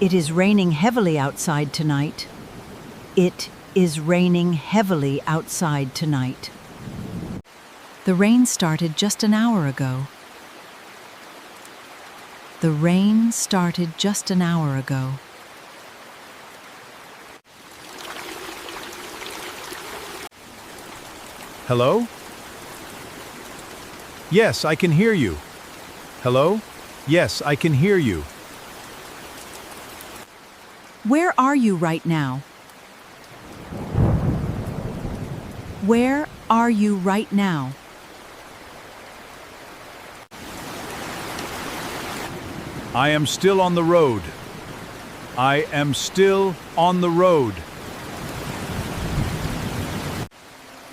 It is raining heavily outside tonight. It is raining heavily outside tonight. The rain started just an hour ago. The rain started just an hour ago. Hello? Yes, I can hear you. Hello? Yes, I can hear you. Where are you right now? Where are you right now? I am still on the road. I am still on the road.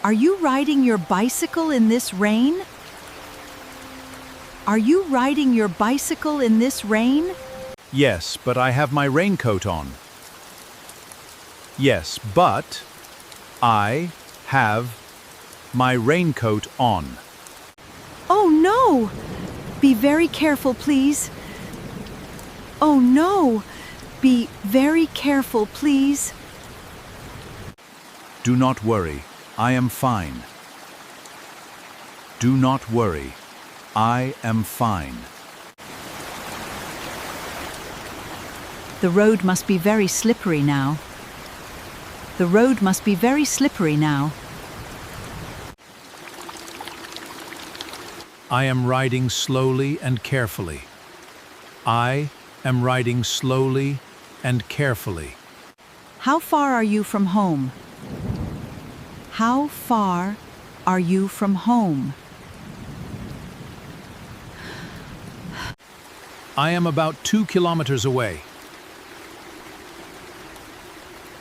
Are you riding your bicycle in this rain? Are you riding your bicycle in this rain? Yes, but I have my raincoat on. Yes, but I have my raincoat on. Oh no! Be very careful, please. Oh no! Be very careful, please. Do not worry, I am fine. Do not worry, I am fine. The road must be very slippery now. The road must be very slippery now. I am riding slowly and carefully. I am riding slowly and carefully. How far are you from home? How far are you from home? I am about 2 kilometers away.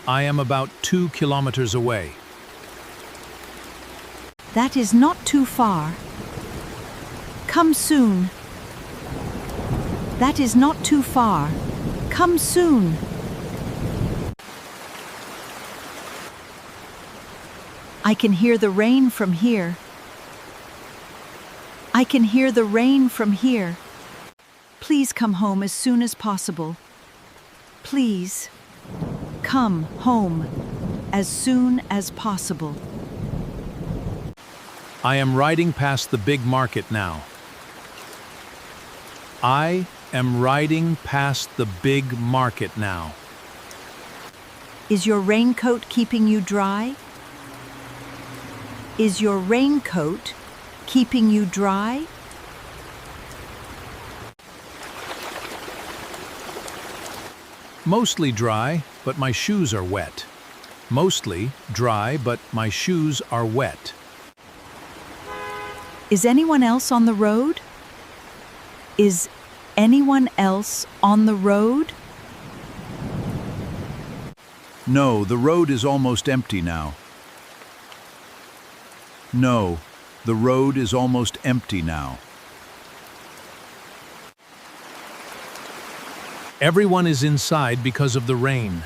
I am about 2 kilometers away. That is not too far. Come soon. That is not too far. Come soon. I can hear the rain from here. I can hear the rain from here. Please come home as soon as possible. Please come home as soon as possible. I am riding past the big market now. I am riding past the big market now. Is your raincoat keeping you dry? Is your raincoat keeping you dry? Mostly dry, but my shoes are wet. Mostly dry, but my shoes are wet. Is anyone else on the road? Is anyone else on the road? No, the road is almost empty now. No, the road is almost empty now. Everyone is inside because of the rain.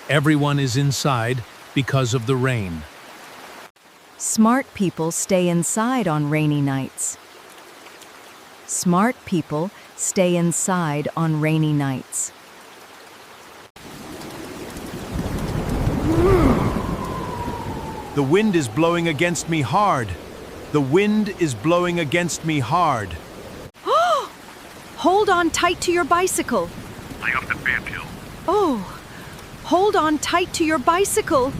Everyone is inside because of the rain. Smart people stay inside on rainy nights. Smart people stay inside on rainy nights. The wind is blowing against me hard. The wind is blowing against me hard. Hold on tight to your bicycle. Lay off the fairfield. Oh, hold on tight to your bicycle.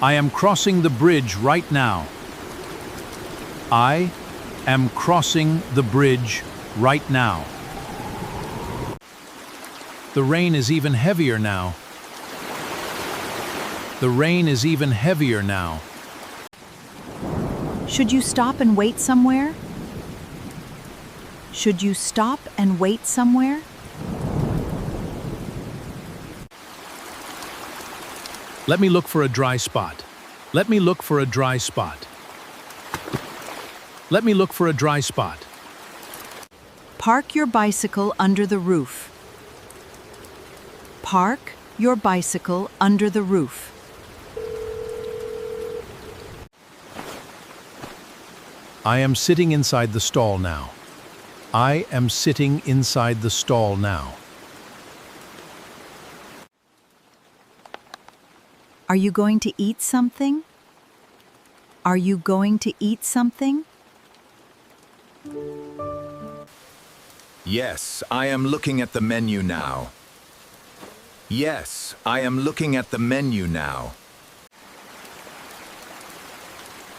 I am crossing the bridge right now. I am crossing the bridge right now. The rain is even heavier now. The rain is even heavier now. Should you stop and wait somewhere? Should you stop and wait somewhere? Let me look for a dry spot. Let me look for a dry spot. Let me look for a dry spot. Park your bicycle under the roof. Park your bicycle under the roof. I am sitting inside the stall now. I am sitting inside the stall now. Are you going to eat something? Are you going to eat something? Yes, I am looking at the menu now. Yes, I am looking at the menu now.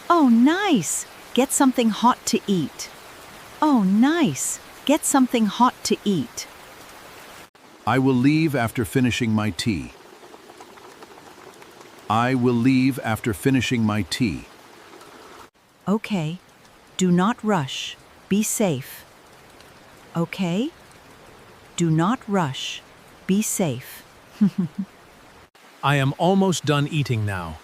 Oh, nice! Get something hot to eat. Oh, nice! Get something hot to eat. I will leave after finishing my tea. I will leave after finishing my tea. Okay. Do not rush. Be safe. Okay? Do not rush. Be safe. I am almost done eating now.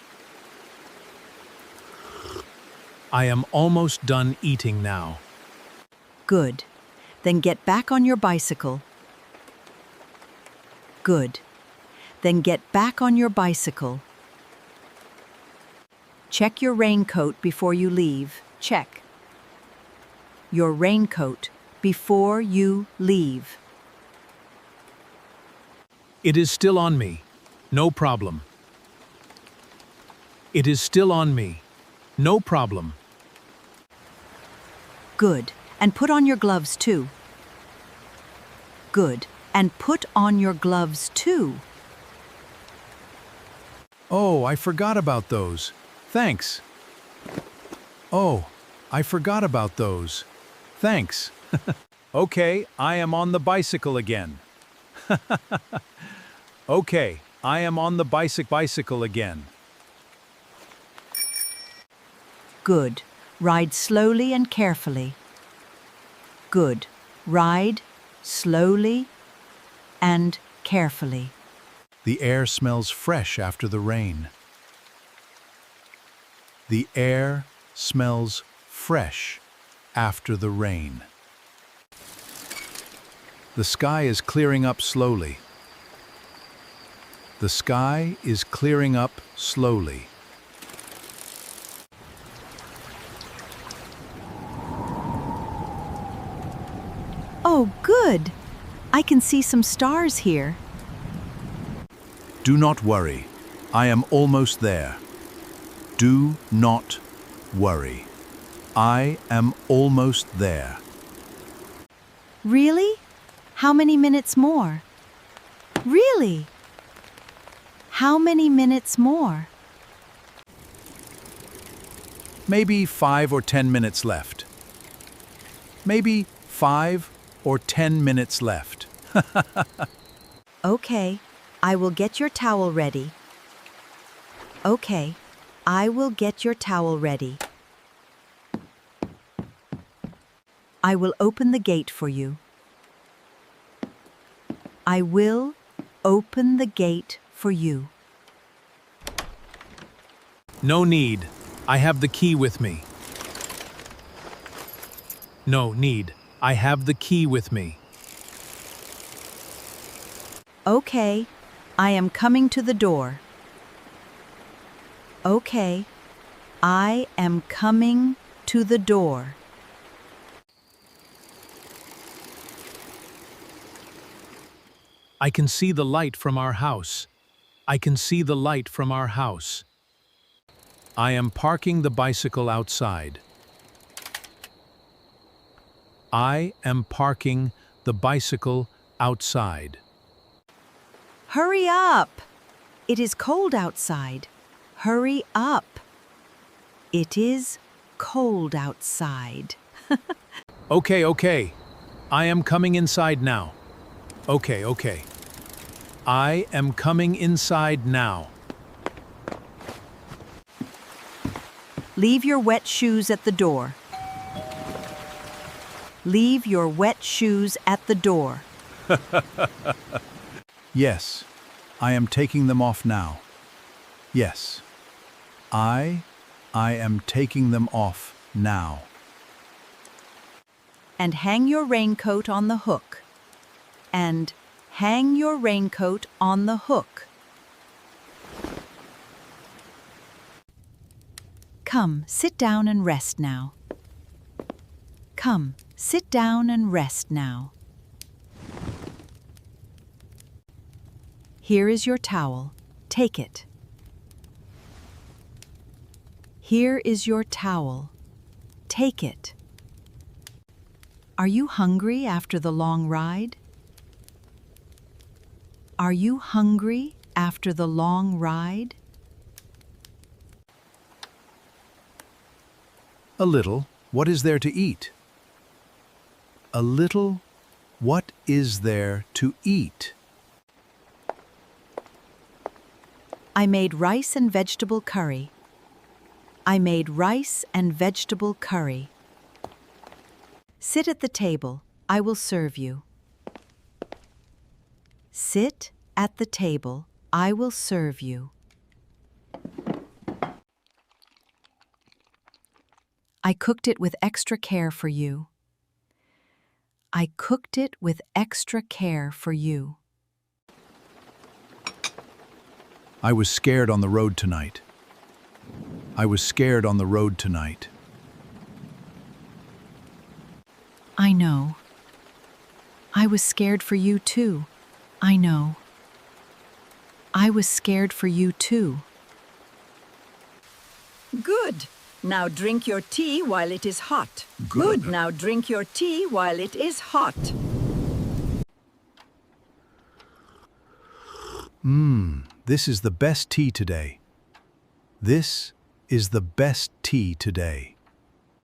I am almost done eating now. Good. Then get back on your bicycle. Good. Then get back on your bicycle. Check your raincoat before you leave. Check your raincoat before you leave. It is still on me. No problem. It is still on me. No problem. Good. And put on your gloves too. Good. And put on your gloves too. Oh, I forgot about those. Thanks. Oh, I forgot about those. Thanks. Okay, I am on the bicycle again. Okay, I am on the bicycle again. Good. Ride slowly and carefully. Good. Ride slowly and carefully. The air smells fresh after the rain. The air smells fresh after the rain. The sky is clearing up slowly. The sky is clearing up slowly. Oh, good. I can see some stars here. Do not worry. I am almost there. Do not worry. I am almost there. Really? How many minutes more? Really? How many minutes more? Maybe 5 or 10 minutes left. Maybe 5 or 10 minutes left. Okay, I will get your towel ready. Okay, I will get your towel ready. I will open the gate for you. I will open the gate for you. No need. I have the key with me. No need. I have the key with me. Okay, I am coming to the door. Okay, I am coming to the door. I can see the light from our house. I can see the light from our house. I am parking the bicycle outside. I am parking the bicycle outside. Hurry up! It is cold outside. Hurry up! It is cold outside. Okay. I am coming inside now. Okay. I am coming inside now. Leave your wet shoes at the door. Leave your wet shoes at the door. Yes, I am taking them off now. Yes, I am taking them off now. And hang your raincoat on the hook. And hang your raincoat on the hook. Come, sit down and rest now. Come, sit down and rest now. Here is your towel. Take it. Here is your towel. Take it. Are you hungry after the long ride? Are you hungry after the long ride? A little. What is there to eat? A little. What is there to eat? I made rice and vegetable curry. I made rice and vegetable curry. Sit at the table. I will serve you. Sit at the table. I will serve you. I cooked it with extra care for you. I cooked it with extra care for you. I was scared on the road tonight. I was scared on the road tonight. I know. I was scared for you too. I know. I was scared for you too. Good. Now drink your tea while it is hot. Good. Now drink your tea while it is hot. This is the best tea today. This is the best tea today.